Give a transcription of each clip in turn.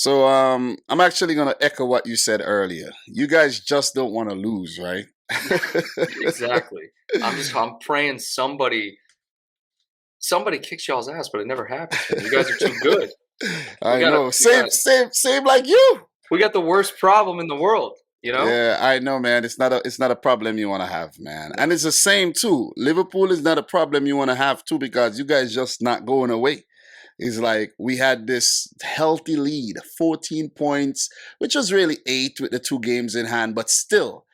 So I'm actually gonna echo what you said earlier. You guys just don't want to lose, right? Exactly. I'm praying somebody kicks y'all's ass, but it never happens, man. You guys are too good. We I got a know. we Same, got same, same like you. we got the worst problem in the world, you know? Yeah, I know, man. It's not a problem you want to have, man. And it's the same too. Liverpool is not a problem you want to have too because you guys just not going away. It's like we had this healthy lead, 14 points, which was really 8 with the 2 games in hand, but still,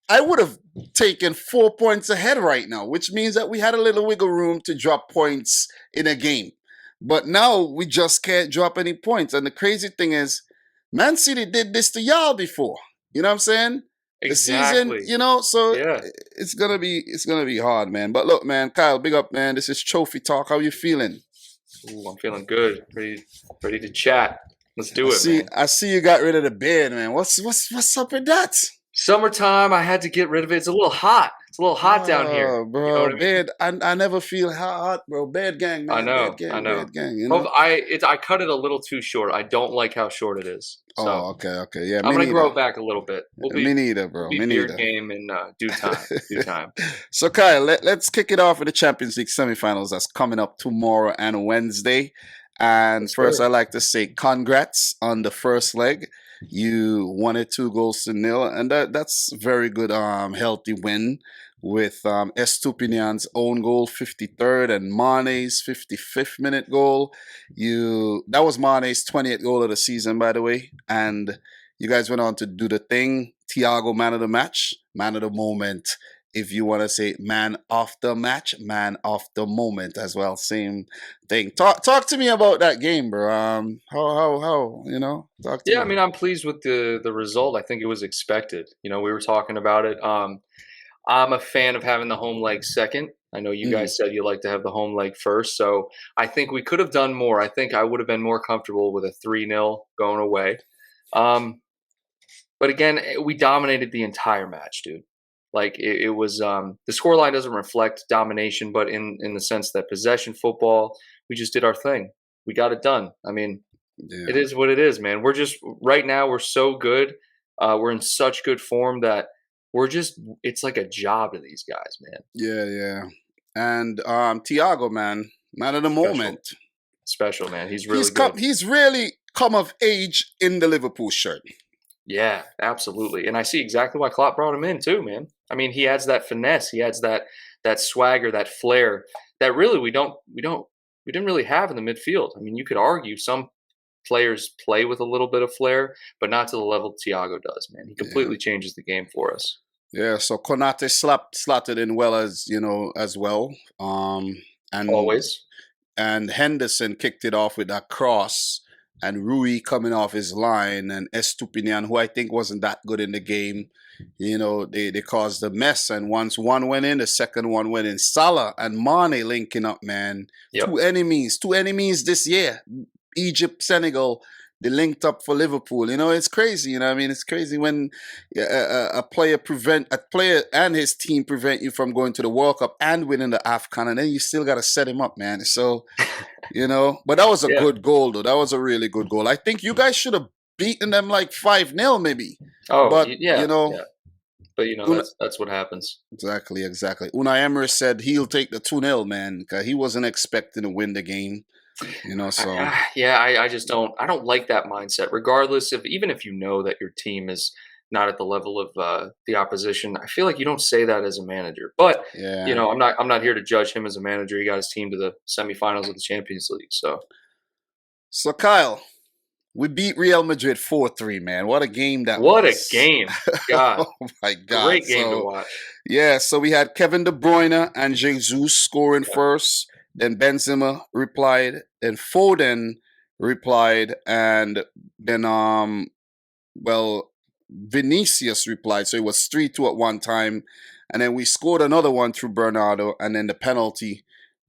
I would have taken 4 points ahead right now, which means that we had a little wiggle room to drop points in a game. But now we just can't drop any points. And the crazy thing is, Man City did this to y'all before. You know what I'm saying? The season, Exactly. so Yeah. it's gonna be hard, man. But look, man, Kyle, big up, man. This is Trophy Talk. How you feeling? Ooh, I'm feeling good. Ready to chat. Let's I do it, see man. I see you got rid of the beard, man. What's up with that? Summertime, I had to get rid of it. It's a little hot. It's a little hot down here. Oh, You know bro, what I mean? bad. I never feel hot, bro. Bad gang, I man. Bad know, I gang, know. bad gang. Hope I cut it a little too short. I don't like how short it is. So Oh, okay, okay. Yeah, I'm me gonna grow neither. it back a little bit. Me neither, We'll bro. be Me beard neither. game in due time. Due time. So, Kyle, let's kick it off with the Champions League semifinals that's coming up tomorrow and Wednesday. And Yes, first, sir. I'd like to say congrats on the first leg. You won it 2 goals to nil, and that's very good, healthy win with Estupinian's own goal, 53rd, and Mane's 55th minute goal. That was Mane's 20th goal of the season, by the way, and you guys went on to do the thing. Thiago, man of the match, man of the moment. If you want to say man of the match, man of the moment as well, same thing. Talk to me about that game, bro. How talk to Yeah, I me. mean, I'm pleased with the result. I think it was expected. We were talking about it. I'm a fan of having the home leg second. I know you Mm, guys said you like to have the home leg first, so I think we could have done more. I think I would have been more comfortable with a 3-0 going away. Um, but again, we dominated the entire match, dude. Like it was the scoreline doesn't reflect domination, but in the sense that possession football, we just did our thing. We got it done. I mean, it yeah, is what it is, man. We're just right now we're so good. We're in such good form that it's like a job to these guys, man. yeah, yeah. And Thiago, man of the Special. moment. Special, man. He's He's really come. good. He's really come of age in the Liverpool shirt. Yeah, absolutely. And I see exactly why Klopp brought him in too, man. I mean, he adds that finesse, he adds that swagger, that flair that really we didn't really have in the midfield. I mean, you could argue some players play with a little bit of flair, but not to the level Thiago does, man. He Yeah, completely changes the game for us. yeah. So Konate slotted in well as well. And Always. and Henderson kicked it off with that cross, and Rui coming off his line, and Estupinian, who I think wasn't that good in the game. They caused a mess, and once one went in, the second one went in. Salah and Mane linking up, man. Yep. Two enemies this year. Egypt, Senegal, they linked up for Liverpool. It's crazy. I mean, it's crazy when a player and his team prevent you from going to the World Cup and winning the AFCON, and then you still got to set him up, man. So but that was a Yeah. good goal, though. That was a really good goal. I think you guys should have beaten them like 5-0, maybe. Oh, But, yeah, yeah. But Una, that's what happens. exactly, exactly. Unai Emery said he'll take the 2-0, man, because he wasn't expecting to win the game, so. Yeah, I just I don't like that mindset. Regardless of even if you know that your team is not at the level of the opposition, I feel like you don't say that as a manager. But Yeah. I'm not here to judge him as a manager. He got his team to the semifinals of the Champions League. So So, Kyle, we beat Real Madrid 4-3, man. What a game that what a was. game! God, Oh, my God. great game to So, watch. yeah, so we had Kevin De Bruyne and Jesus scoring Yeah, first. Then Benzema replied. Then Foden replied, and then well, Vinicius replied. So it was 3-2 at one time, and then we scored another one through Bernardo, and then the penalty.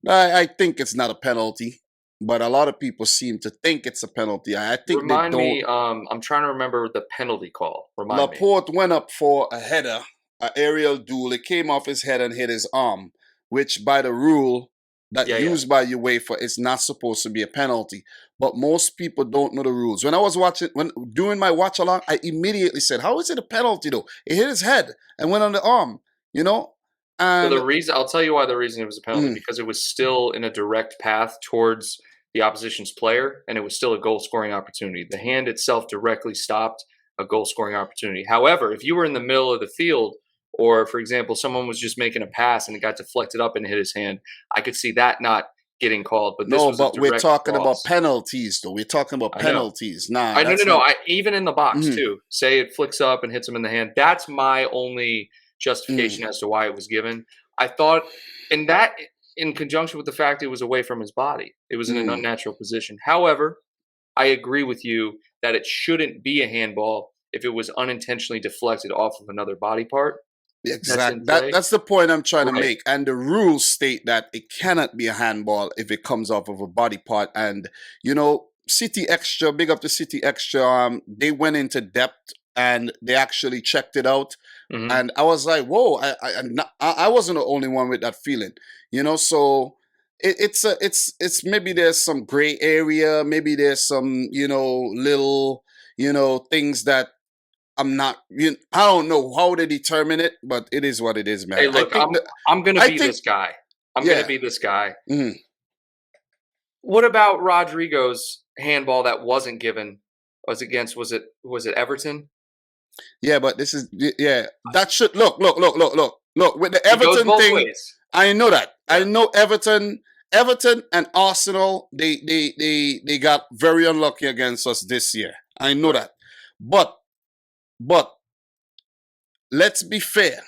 I think it's not a penalty, but a lot of people seem to think it's a penalty. I think they remind don't. me. I'm trying to remember the penalty call. Remind me. Laporte went up for a header, an aerial duel. It came off his head and hit his arm, which by the rule that Yeah, yeah. used by UEFA is not supposed to be a penalty. but most people don't know the rules. When I was watching, when doing my watch along, I immediately said, "How is it a penalty though? It hit his head and went on the arm, you know." So And the reason I'll tell you why the reason it was a penalty, mm, because it was still in a direct path towards the opposition's player, and it was still a goal scoring opportunity. The hand itself directly stopped a goal scoring opportunity. However, if you were in the middle of the field, or for example, someone was just making a pass and it got deflected up and hit his hand, I could see that not getting called. But this no, was a but we're direct talking about cross. penalties though. We're talking about I know. penalties. Nah, I no no that's no. not. I even in the box Mm, too. Say it flicks up and hits him in the hand. That's my only justification mm, as to why it was given. I thought, and that in conjunction with the fact it was away from his body, it was in an mm. unnatural position. However, I agree with you that it shouldn't be a handball if it was unintentionally deflected off of another body part that's Exact. in play. That's the point I'm trying to Right. make. And the rules state that it cannot be a handball if it comes off of a body part. And City Extra, big up to City Extra. They went into depth and they actually checked it out. Hmm. And I was like, whoa! I wasn't the only one with that feeling. So it's maybe there's some gray area. Maybe there's some little things that I'm not. I don't know how they determine it, but it is what it is, Hey, man. I look, think that. I'm gonna I be think, this guy. I'm gonna yeah, be this guy. mhm. What about Rodrigo's handball that wasn't given? Was it Everton? Yeah, but this is yeah. That should look with the It goes Everton both thing. ways. I know that. I Yeah. know Everton and Arsenal. They got very unlucky against us this year. I know Right. that. But let's be fair.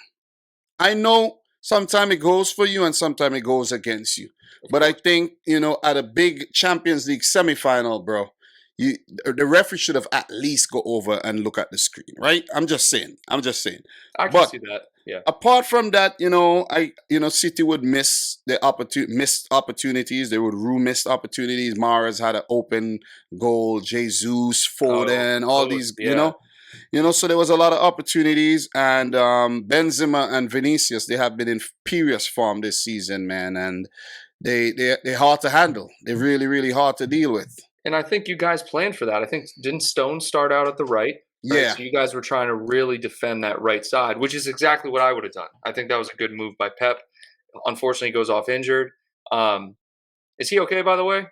I know sometimes it goes for you and sometimes it goes against you. Of But I course. think, at a big Champions League semifinal, bro, the referee should have at least go over and look at the screen, right? I'm just saying. I'm just saying. I can But see that. Yeah. apart from that, City would miss the missed opportunities. They would rue missed opportunities. Mahrez had an open goal. Jesus, Oh, Foden, all those. these, Yeah. so there was a lot of opportunities, and Benzema and Vinicius, they have been in furious form this season, man, and they're hard to handle. They're really, really hard to deal with. And I think you guys planned for that. I think didn't Stone start out at the right? Right. Yeah, So you guys were trying to really defend that right side, which is exactly what I would have done. I think that was a good move by Pep. Unfortunately, he goes off injured. Um, is he okay, by the way?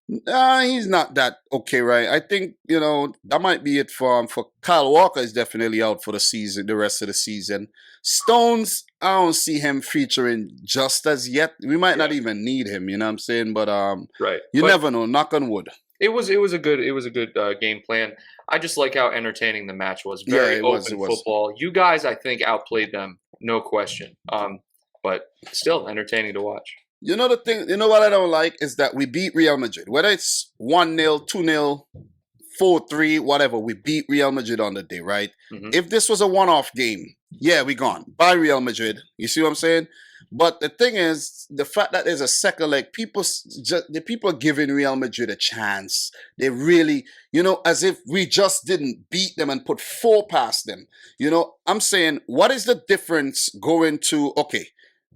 he's not that okay, right? I think that might be it for Kyle Walker. Is definitely out for the season, the rest of the season. Stones, I don't see him featuring just as yet. We might Yeah. not even need him. You know what I'm saying? But Right. you But never know. Knock on wood. it was a good game plan. I just like how entertaining the match was. Yeah, Very it was. It open was. football. You guys, I think, outplayed them, no question. But still entertaining to watch. You know the thing. You know what I don't like is that we beat Real Madrid. Whether it's 1-0, 2-0, 4-3, whatever, we beat Real Madrid on the day, right? Hmm. If this was a one-off game, yeah, we gone by Real Madrid. You see what I'm saying? But the thing is, the fact that there's a second leg, the people are giving Real Madrid a chance. They really, as if we just didn't beat them and put four past them. I'm saying, what is the difference going to? Okay,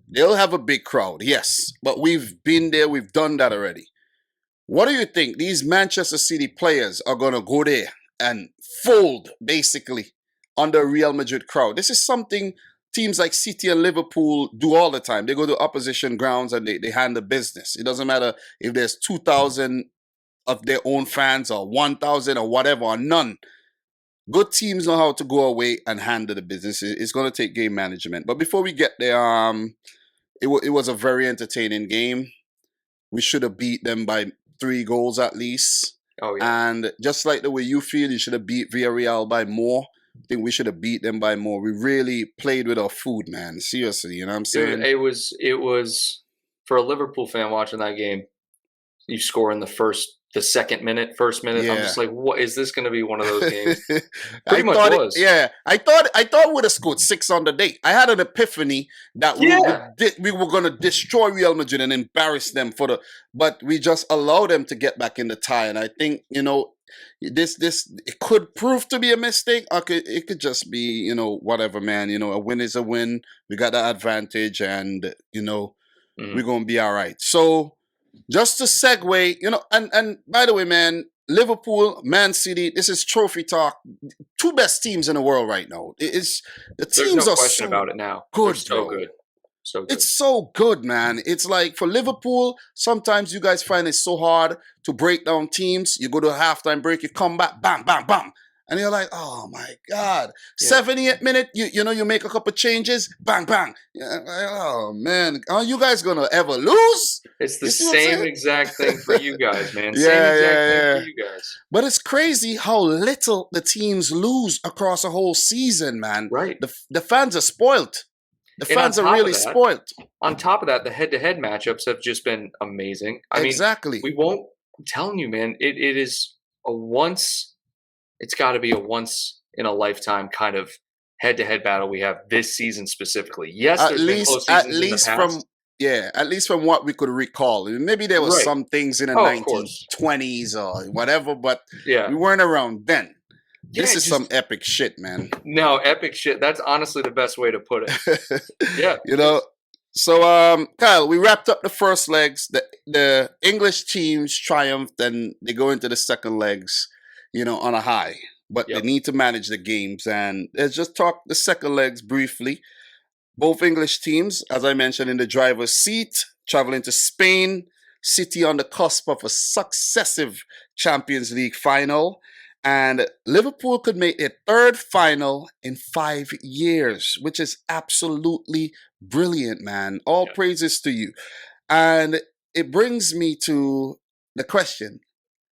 they'll have a big crowd, yes, but we've been there, we've done that already. What do you think these Manchester City players are going to go there and fold basically under Real Madrid crowd? This is something teams like City and Liverpool do all the time. They go to opposition grounds and they handle business. It doesn't matter if there's 2,000 of their own fans or 1,000 or whatever or none. Good teams know how to go away and handle the business. It's going to take game management. But before we get there, it was a very entertaining game. We should have beat them by 3 goals at least. Oh yeah. And just like the way you feel, you should have beat Villarreal by more. I think we should have beat them by more. We really played with our food, man. Seriously, you know what I'm Dude, saying? it was for a Liverpool fan watching that game. You score in the second minute, first minute. I'm Yeah. just like, what is this going to be? One of those games? I Pretty much thought was. yeah, I thought we'd have scored 6 on the day. I had an epiphany that Yeah. we were gonna destroy Real Madrid and embarrass them but we just allowed them to get back in the tie. And I think, this it could prove to be a mistake. Or it could just be, whatever, man. A win is a win. We got the advantage and, Mhm. we're gonna be all right. So just to segue, and by the way, man, Liverpool, Man City, this is trophy talk. Two best teams in the world right now. It's the There's no teams are question so about it now. They're good, so bro. good. So good. It's so good, man. It's like for Liverpool, sometimes you guys find it so hard to break down teams. You go to a halftime break, you come back, bam, bam, bam. And you're like, oh my God. Yeah. 78th minute, you make a couple changes, bang, bang. Oh man, are you guys gonna ever lose? It's the You see what I'm same saying? exact thing for you guys, man. Same Yeah, exact yeah, thing for yeah. you guys. But it's crazy how little the teams lose across a whole season, man. Right. The fans are spoiled. The And fans are really spoiled. on top of that, the head-to-head matchups have just been amazing. I mean, Exactly. we won't I'm telling you, man, it is a once it's got to be a once in a lifetime kind of head-to-head battle we have this season specifically. Yes, At there's been least, close at seasons in the least from past. yeah, at least from what we could recall. Maybe there was Right. some things in the Oh, of course. 1920s or whatever, but Yeah. we weren't around then. This Yeah, is some just epic shit, man. no, epic shit. That's honestly the best way to put it. Yeah, you it know. is. So, Kyle, we wrapped up the first legs. The English teams triumphed, and they go into the second legs, on a high. But they Yep. need to manage the games, and let's just talk the second legs briefly. Both English teams, as I mentioned, in the driver's seat, traveling to Spain. City on the cusp of a successive Champions League final. And Liverpool could make their third final in 5 years, which is absolutely brilliant, man. All Yeah. praises to you. And it brings me to the question: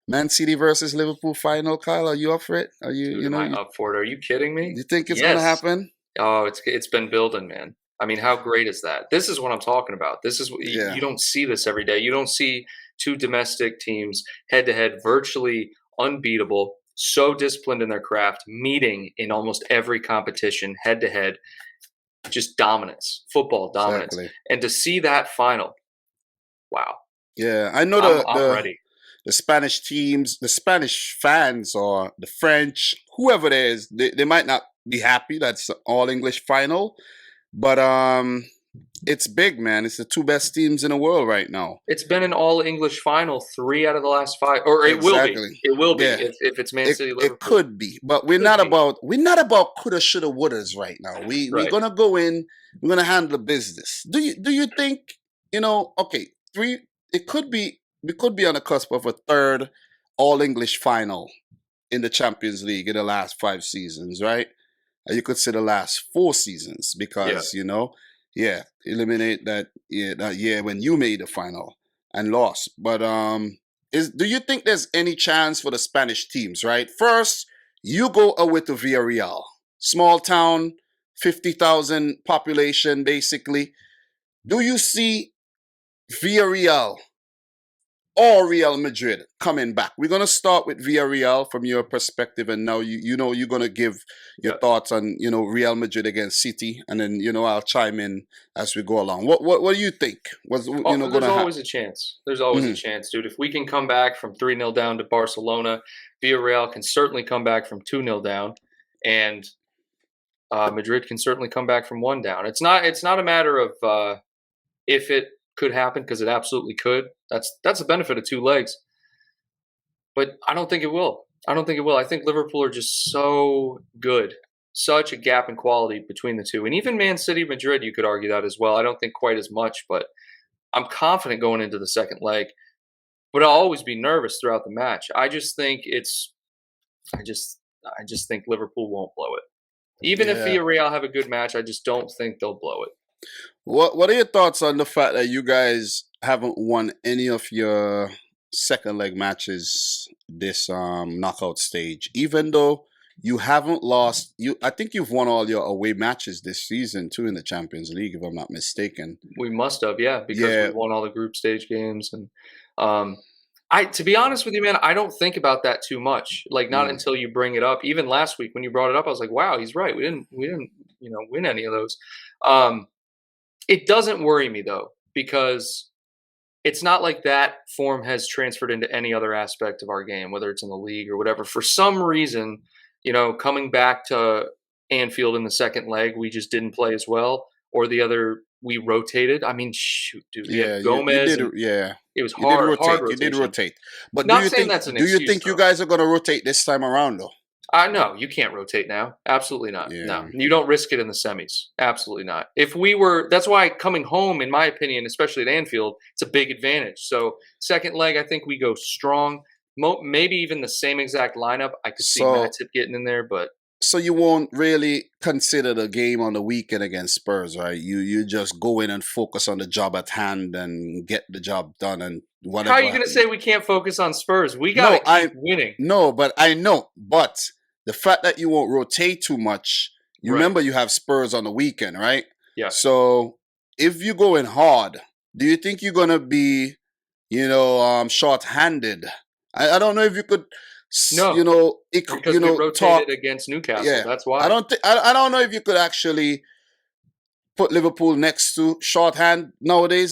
Man City versus Liverpool final. Kyle, are you up for it? Are you, Dude, you am know, I you, up for it? Are you kidding me? you think it's going to Yes. happen? Oh, it's been building, man. I mean, how great is that? This is what I'm talking about. This is what Yeah, you don't see this every day. You don't see two domestic teams head to head, virtually unbeatable, so disciplined in their craft, meeting in almost every competition head to head, just dominance, football dominance. exactly. And to see that final, wow. Yeah, I know I'm ready. the Spanish teams, the Spanish fans, or the French, whoever it is, they might not be happy that's an all English final, but it's big, man. It's the two best teams in the world right now. It's been an all English final 3 out of the last 5, or it will be. Exactly. It will be Yeah, if it's Man City it Liverpool. could be, but we're Could not be. about coulda, shoulda, wouldas right now. We're Right. gonna go in. We're gonna handle business. Do you think Okay, three. It could be. We could be on the cusp of a third all English final in the Champions League in the last 5 seasons, right? You could say the last 4 seasons Yeah. because yeah, eliminate that year when you made the final and lost. But do you think there's any chance for the Spanish teams? Right, first you go away to Villarreal, small town, 50,000 population, basically. Do you see Villarreal or Real Madrid coming back? We're gonna start with Villarreal from your perspective, and now you're gonna give your Yeah. thoughts on Real Madrid against City, and then I'll chime in as we go along. What do you think? What's Oh, there's gonna happen? always a chance. There's always a Hmm. chance, dude. If we can come back from 3-0 down to Barcelona, Villarreal can certainly come back from 2-0 down, and Madrid can certainly come back from 1 down. It's not a matter of if it could happen, because it absolutely could. That's the benefit of 2 legs. But I don't think it will. I don't think it will. I think Liverpool are just so good. Such a gap in quality between the two. And even Man City, Madrid, you could argue that as well. I don't think quite as much, but I'm confident going into the second leg. But I'll always be nervous throughout the match. I just think Liverpool won't blow it. Even if Yeah. Villarreal have a good match, I just don't think they'll blow it. What are your thoughts on the fact that you guys haven't won any of your second leg matches this knockout stage, even though you haven't lost? I think you've won all your away matches this season too in the Champions League, if I'm not mistaken. We must have, yeah, because we Yeah. won all the group stage games, and um, to be honest with you, man, I don't think about that too much. Like, not Mm. until you bring it up. Even last week when you brought it up, I was like, wow, he's right. We didn't win any of those. Um, it doesn't worry me though, because it's not like that form has transferred into any other aspect of our game, whether it's in the league or whatever. For some reason, coming back to Anfield in the second leg, we just didn't play as well, or the other we rotated. I mean, shoot, dude, we had Yeah, you Gomez, did. and Yeah, it was you did hard rotate. You did rotation. rotate. But Not saying that's an do you excuse think you though. guys are gonna rotate this time around though? No, you can't rotate now. Absolutely not. No, Yeah. you don't risk it in the semis. Absolutely not. If we were, that's why coming home, in my opinion, especially at Anfield, it's a big advantage. So second leg, I think we go strong. Maybe even the same exact lineup. I could see So Matip getting in there, but so you won't really consider the game on the weekend against Spurs, right? You just go in and focus on the job at hand and get the job done and how are you whatever going to happens. say we can't focus on Spurs? We got to No, keep winning. no, but I know. But the fact that you won't rotate too much, you Right. remember you have Spurs on the weekend, right? Yes. So if you go in hard, do you think you're gonna be, short-handed? I don't know if you could, No, because we talk. rotated against Newcastle. Yeah, That's I why. don't think I don't know if you could actually put Liverpool next to shorthand nowadays.